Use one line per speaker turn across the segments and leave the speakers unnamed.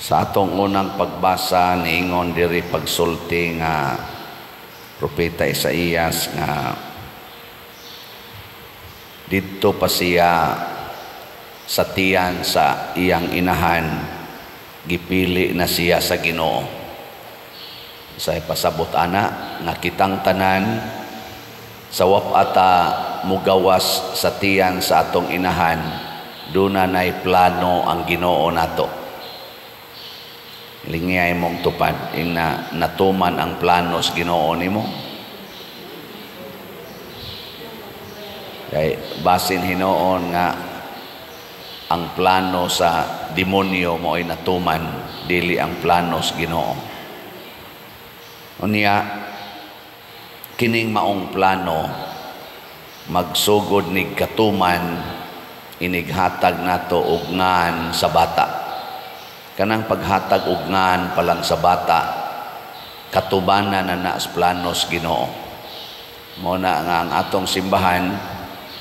Sa atong unang pagbasa niingon diri pagsulti nga propeta Isaías nga didto pa siya sa tiyan sa iyang inahan, gipili na siya sa Ginoo. Sa pasabot ana nga kitang tanan sa wapata mugawas sa tiyan sa atong inahan, duna nay plano ang Ginoo nato. Lingay mong tupad ina natuman ang planos Ginoo nimo. Kay basin hinoon nga ang plano sa demonyo mo ay natuman, dili ang planos Ginoo. Unya kining maong plano magsugod nig katuman, inighatag nato og ngan sa bata. Kanang paghatag og ngan pa lang sa bata, katubanan na sa planos Ginoo. Muna nga ang atong simbahan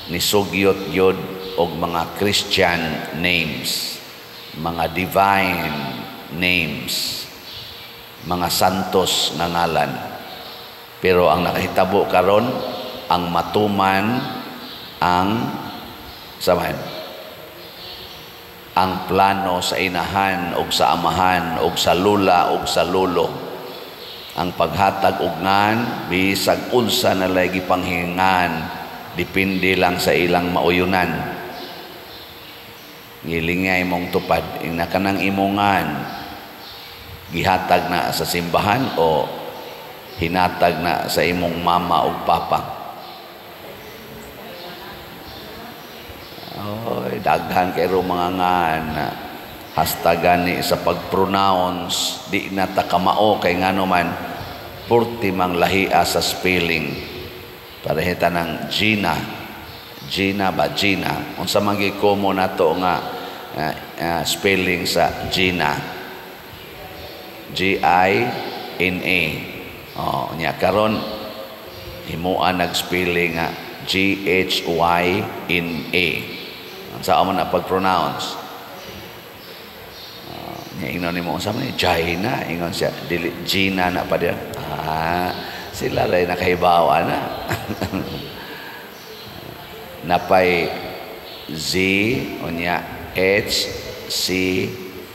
nisugyot yod og mga Christian names, mga divine names, mga santos na ngalan. Pero ang nakahitabo karon, ang matuman ang ang plano sa inahan og sa amahan og sa lula og sa lolo. Ang paghatag og ngan bisag unsa na lagi panghingan, depende lang sa ilang mauyunan. Ngilingay mong tupad ina kanang imongan gihatag na sa simbahan o hinatag na sa imong mama o papa. Oy, daghan kay ro mga ngan hastagan ni sa pag-pronounce di na ta kamao kay ngano man purti mang lahia sa spelling. Parehita ng Gina ba Gina unsa man gyud komo nato nga spelling sa Gina, G-I-N-A. Nya karon himuan nag-spelling nga G-H-Y-N-A. Sa amo na pag-pronounce. Ingon nimo unsa man ni Gina, ingon siya dili Gina na pa diyan. Sila ray nakahibaw na. Napay Z unya H C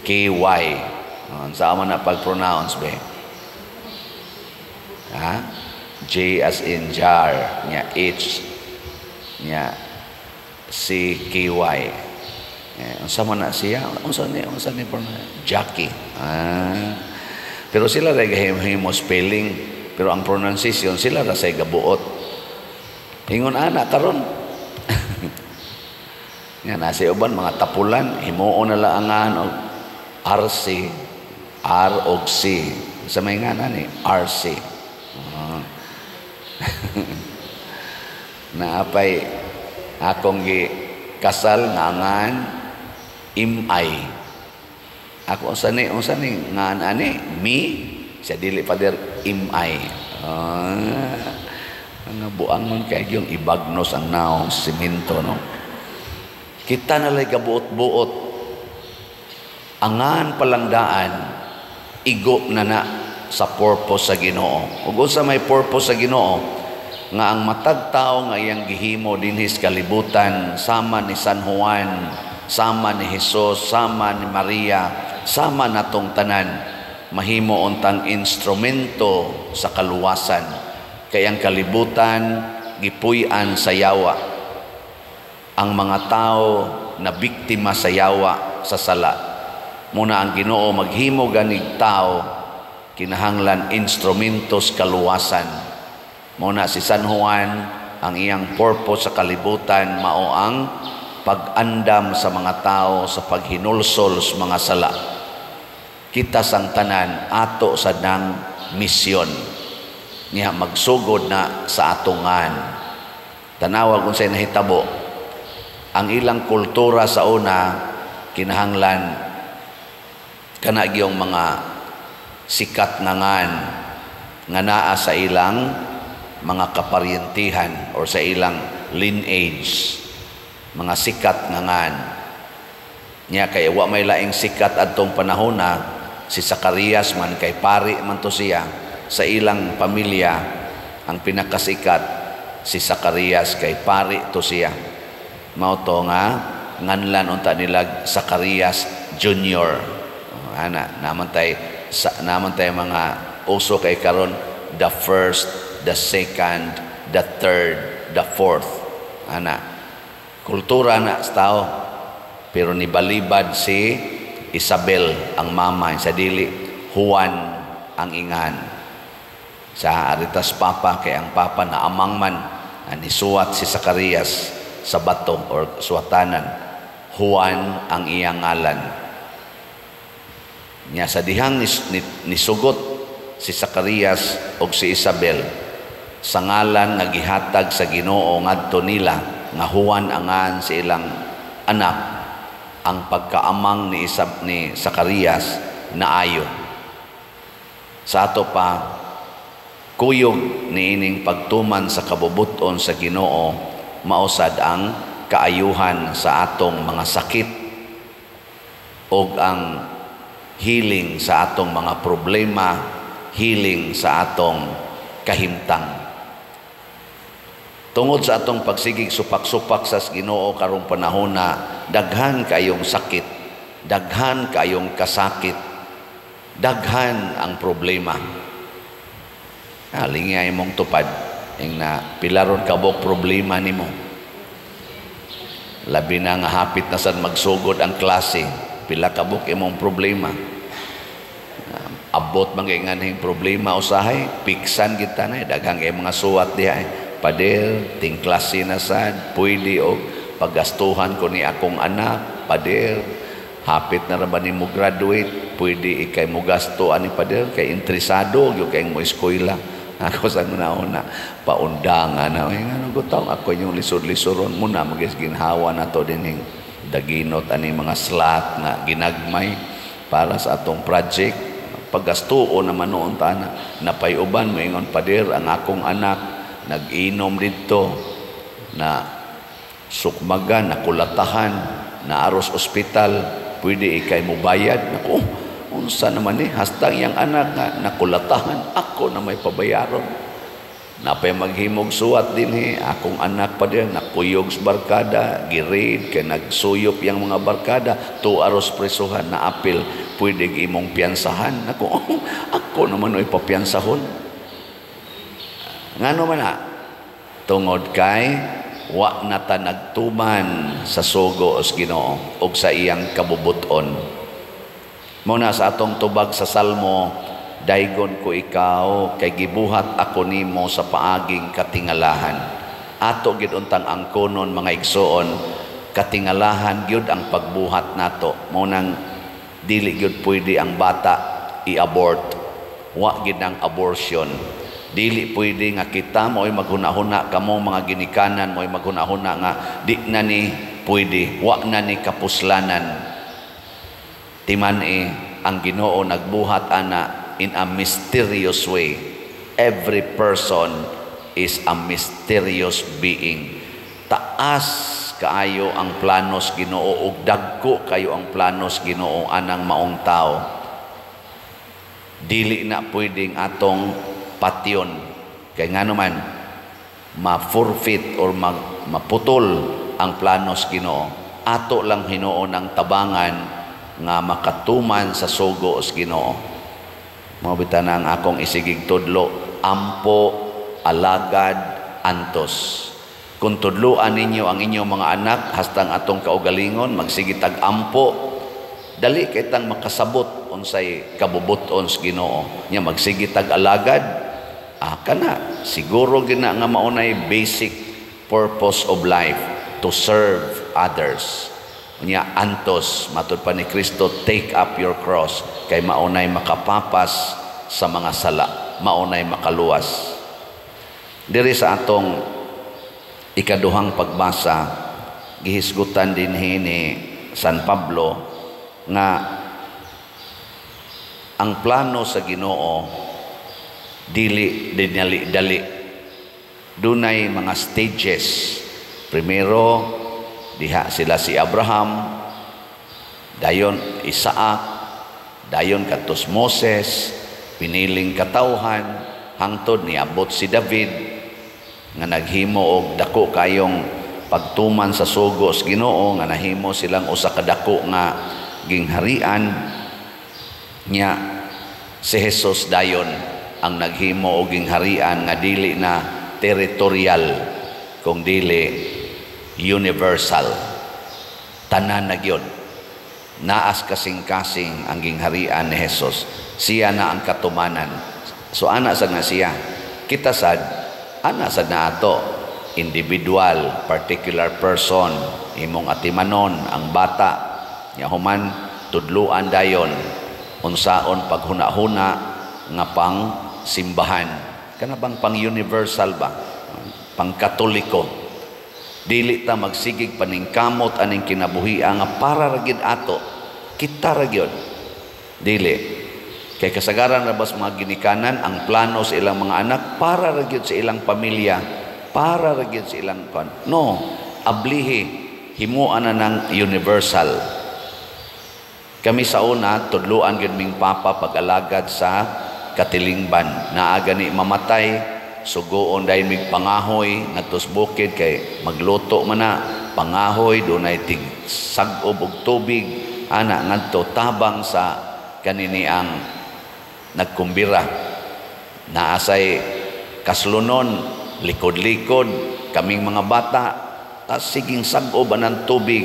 K Y. Sa amo na pag-pronounce be. J as in jar, nya H nya C K Y. Unsa man na siya? Unsa ni Jackie. Pero sila ray gahimo spelling, pero ang pronunciation sila ra say gabuot. Ingon ana karon. Nga nasa uban mga tapulan himuon na laangan og RC, R og C. Sa may ngana ni RC. Naapay akong kasal nga ngan imay. Ako unsa ni ngan ani mi siya dili pa der imay. Nga buangon kay yung ibagnos ang naong simento no. Kita na lay gabuot-buot angan palangdaan igo na sa purpose sa Ginoo. Ug unsa may purpose sa Ginoo nga ang matag tao nga iyang gihimo dinhi sa kalibutan, sama ni San Juan, sama ni Jesus, sama ni Maria, sama natong tanan, mahimo untang instrumento sa kaluwasan. Kay ang kalibutan gipuy-an sa yawa. Ang mga tao na biktima sa yawa sa sala. Muna ang Ginoo maghimo ganig tao kinahanglan instrumentos kaluwasan. Muna si San Juan ang iyang purpose sa kalibutan mao ang pag-andam sa mga tao sa paghinulsol sa mga sala. Kita sang tanan ato sa nang misyon niya magsugod na sa atungan. Tanawa kung say nahitabo ang ilang kultura sa una kinahanglan kana gyung mga sikat nga ngan nga naa sa ilang mga kaparyentihan or sa ilang lineage, mga sikat nga ngan. Nya kay wa may laing sikat adtong panahon na Si Zacarias man kay pari man to siya sa ilang pamilya. Ang pinakasikat si Zacarias kay pari to siya. Mao to nga nganlan unta nila Zacarias Junior. Naman tay mga uso kay karon, the first, the second, the third, the fourth. Kultura na sa tao. Pero nibalibad si Isabel ang mama, sa dili Juan ang ingan. Sa aritas papa kay ang papa na amang man nisuwat si Zacarias sa bato or suwatanan. Juan ang iyang ngalan. Nya sa dihang nisugot si Zacarias o si Isabel sa ngalan nga gihatag sa Ginoo ngadto nila nga Juan angan sa ilang anak, ang pagkaamang ni Zacarias naayo. Sa ato pa kuyog niining pagtuman sa kabubuton sa Ginoo mausad ang kaayuhan sa atong mga sakit o ang healing sa atong mga problema, healing sa atong kahimtang. Tungod sa atong pagsigig supak-supak sa Ginoo karong panahon na daghan kayong sakit, daghan kayong kasakit, daghan ang problema. Lingay mong tupad ing na pilaron kabok problema nimo. Labi na nga hapit na sad magsugod ang klase, pila kabok imong problema. Abot man kay nganhing problema usahay, piksan kita na daghang kay mga suwat diha. Pader, ting klase na sad, pwede o paggastuhan ko ni akong anak, pader, hapit na raman ni mo graduate, pwede ikay mo gasto ani pader, kay interesado, yung kay mo eskwela. Ako sa una paundangan na, ano ko taong ako yung lisod-lisoron muna, mag-ginhawa na to din yung daginot, ani mga slot na ginagmay para sa atong project. Paggastuo naman noon tana, napayuban mo ingon pader, ang akong anak, nag-inom dito na sukmagan, nakulatahan, na aros ospital, pwede ikay mo bayad. Naku, unsa naman hastang yang anak nga nakulatahan, ako na may pabayaron. Napay maghimog suwat din akong anak pa din, nakuyog sa barkada, gireid, kay nagsuyop yang mga barkada, 2 aros presuhan na apil, pwede imong piyansahan. Naku, ako naman ay papiyansahon. Ngano man tungod kay wa na ta nagtuman sa sugo os Ginoo og sa iyang kabubuton. Muna sa atong tubag sa Salmo, daygon ko ikaw kay gibuhat ako nimo sa paaging katingalahan. Ato gid untang angkonon mga igsoon, katingalahan gyud ang pagbuhat nato. Munang dili gyud pwede ang bata i-abort. Wa gid ang abortion. Dili pwede nga kita mo'y maghuna-huna kamo mga ginikanan mo'y maghuna-huna nga di na ni pwede, wa na ni kapuslanan. Timan ang Ginoo nagbuhat ana in a mysterious way. Every person is a mysterious being. Taas kaayo ang planos Ginoo ug dagko kayo ang planos Ginoo anang maong tao. Dili na pwedeng atong patyon kay ngano man ma-forfeit or maputol ang planos Ginoo. Ato lang Hinuon ang tabangan nga makatuman sa sugo sa Ginoo. Mao bitan ang akong isigig tudlo, ampo alagad antos. Kung tudloan ninyo ang inyong mga anak hastang atong kaugalingon magsige tag ampo, dali kay tang makasabot unsay kabubuton sa Ginoo. Nya magsige tag alagad, kana siguro gina nga maunay basic purpose of life, to serve others. Nya antos matud pa ni Kristo, take up your cross, kay maunay makapapas sa mga sala, maunay makaluwas. Diri sa atong ikaduhang pagbasa, gihisgutan din ni San Pablo nga ang plano sa Ginoo dili dali. Dunay mga stages. Primero, diha sila si Abraham, dayon Isaac, Dayon katus Moses, piniling katawhan, hangtod niabot si David, nga naghimo og dako kayong pagtuman sa sugo sa Ginoo, nga nahimo silang usa ka dako nga gingharian niya. Si Jesus dayon ang naghimo og gingharian nga dili na territorial kung dili universal. Tanan na gyud. Naas kasing-kasing ang gingharian ni Jesus. Siya na ang katumanan. So ana sad na siya. Kita sad ana sad na ato, individual, particular person, imong atimanon ang bata, nya human tudluan dayon unsaon paghuna-huna nga pang simbahan. Kana bang pang universal ba? Pang katoliko. Dili ta magsigig paningkamot aning kinabuhi nga para ra gid ato. Kita ra gyud. Dili. Kay kasagaran ra bas mga ginikanan ang plano sa ilang mga anak para ra gyud sa ilang pamilya, para ra gyud sa ilang kon. No, ablihi himuan na ng universal. Kami sa una tudluan gyud ming papa pag-alagad sa katilingban. Naaga ni mamatay, sugoon dahil mig pangahoy ngadto sa bukid kay magluto man na pangahoy dunay tig sag-ob og tubig ana ngadto tabang sa kanini ang nagkumbira. Naasay kaslunon, likod-likod kaming mga bata, tas siging sag-ob ng tubig.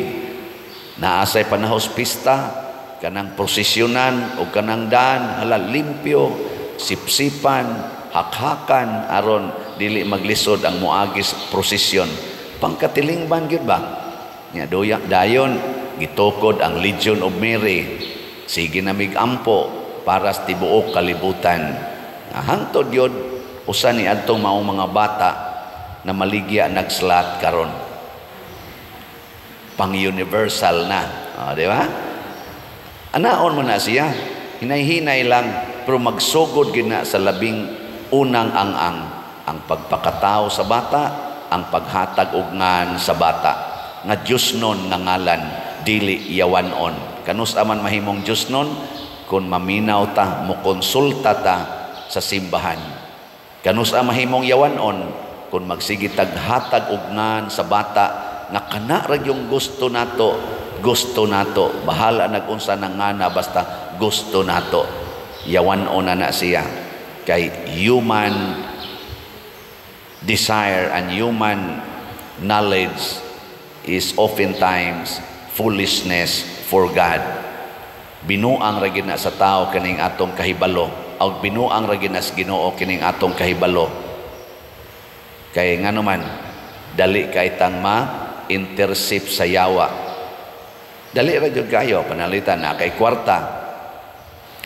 Naasay panahos pista, kanang prosesyonan o kanang daan hala limpyo, sipsipan, hakhakan aron dili maglisod ang muagis prosesyon. Pangkatilingban gyud ba? Nya dayon gitukod ang Legion of Mary. Sige na migampo para sa tibuok kalibutan. Hangtod yun, usa ni adtong maong mga bata na maligya nagslat karon. Pang-universal na. Di ba? Anaon man na siya. Hinay-hinay lang, pero magsugod gina sa labing unang ang pagpakatao sa bata, ang paghatag og ngan sa bata. Nga Diyos nun nga ngalan, dili yawanon. Kanus aman mahimong Diyos nun, kung maminaw ta, mukonsulta ta sa simbahan. Kanus ang mahimong yawanon, kung magsigitag hatag og ngan sa bata, nga kana ra yung gusto nato, bahala nagunsa ng ngana, basta gusto nato. Yawanon na siya. Kay human desire and human knowledge is oftentimes foolishness for God. Binuang ra gid na sa tao kining atong kahibalo, o binuang ra gid na sa Ginoo kining atong kahibalo. Kay ngano man dali kay tang ma-intercept sa yawa. Dali ra jud kayo panalitan na kay kwarta.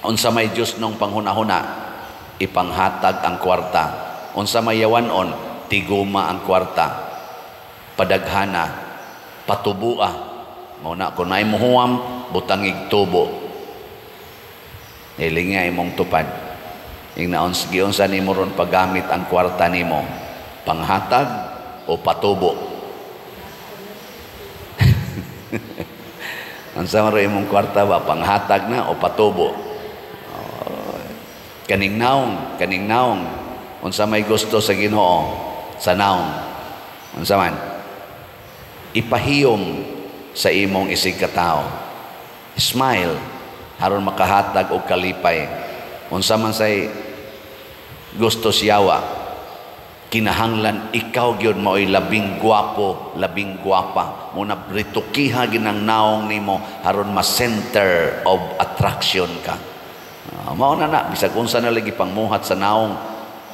Unsa may Dios nung panghuna-huna, ipanghatag ang kwarta. Unsa may yawanon, tiguma ang kwarta. Padaghana, patubua. Muna kung naay muhuam, butangig tubo. Ilinga imong tupad. Ingnaon sige unsa nimo ron paggamit ang kwarta nimo, panghatag o patubo. Unsa man imong kwarta ba, panghatag na o patubo? Kaning naong, unsa may gusto sa Ginoo sa naong, unsa man ipahiyom sa imong isig katao. Smile aron makahatag og kalipay. Unsa man say gusto siyawa, kinahanglan ikaw gyud mao'y labing gwapo, labing gwapa. Muna ritukiha ginang naong nimo aron ma-center of attraction ka. Mao na bisag unsa na lagi pangmuhat sa naong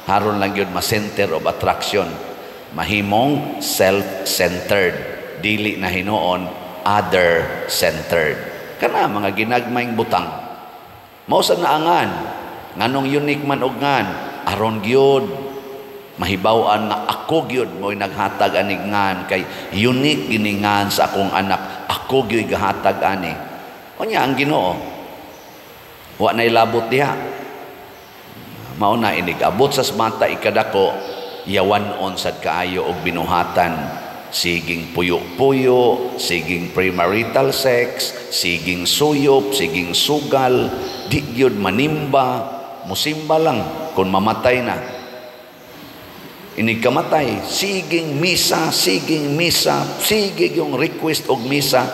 haron lang gyud ma-center of attraction. Mahimong self-centered, dili na hinuon other-centered. Kana mga ginagmayng butang. Mao sa naangan nganong unique man og ngan aron gyud mahibaw-an nga ako gyud mo'y naghatag ani ngan kay unique gini ngan sa akong anak. Ako gyud gahatag ani. Unya ang Ginoo wa nay labot diha. Mao na inig abot sa mata ikadako yawanon sad kaayo og binuhatan Siging puyo-puyo, siging premarital sex, siging suyop, siging sugal, di gyud manimba, musimba lang kung mamatay na. Ini kamatay, siging misa, siging yung request og misa,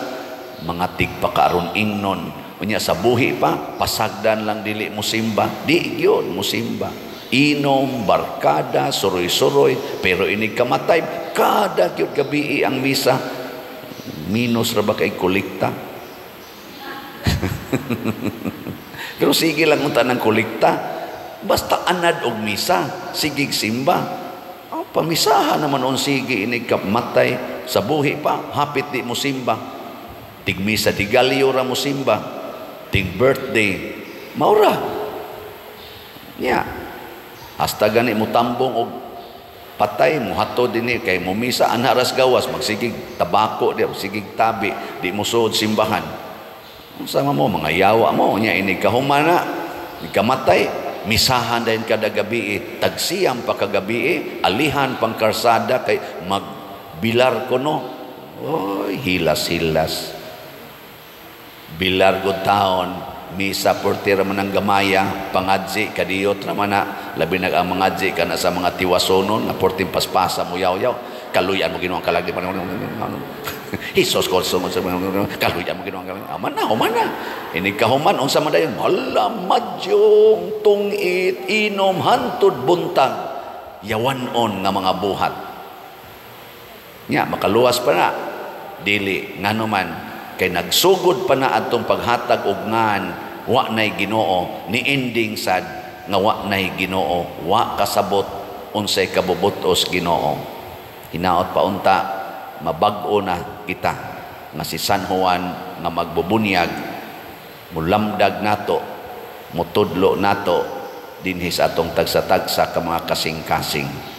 mga tigpakaron ingnon. Unya sa buhi pa, pasagdan lang dili musimba, di gyud musimba. Inom, barkada, suroy-suroy, pero ini kamatay, kada gyud gabi ang misa. Minus ra ba kay kolekta? Pero sige lang unta ng kolekta. Basta anad og misa, sigig simba. Pamisahan naman on sige ini kamatay, sa buhi pa, hapit di mo simba. Tigmisa, tigalyo ra mo simba. Tig birthday, maura. Yeah. Hasta gani mo tambong og patay mo hato dinhi kay mo misa anaras gawas magsigig tabako di sigig tabi di mo suod simbahan. Sama mo mga yawa mo nya ini kahumana ikamatay misahan dayon kada gabi tagsiyam pa kagabi alihan pang karsada kay magbilar kuno. Oy hilas-hilas. Bilar gud taon misa portira man ang gamaya pangadji kadiyot naman na labi nag ang mangadji kana sa mga tiwasonon nga porting paspasa mo yaw-yaw kaluyan mo ginuang kalagi Hisos kolso mo sa kaluyan mo ginuang kalagi aman na ini kahuman unsa man dayon hala madyong tungit inom hantud buntag yawanon nga mga buhat nya makaluwas pa na dili nganuman kay nagsugod pa na atong paghatag og ngan wa nay Ginoo ni ending sad nga wa nay Ginoo wa kasabot unsay kabubutos Ginoo. Hinaot pa unta mabag-o na kita nga si San Juan nga magbubunyag mulamdag nato mutudlo nato dinhi sa atong tagsa-tagsa ka mga kasing-kasing.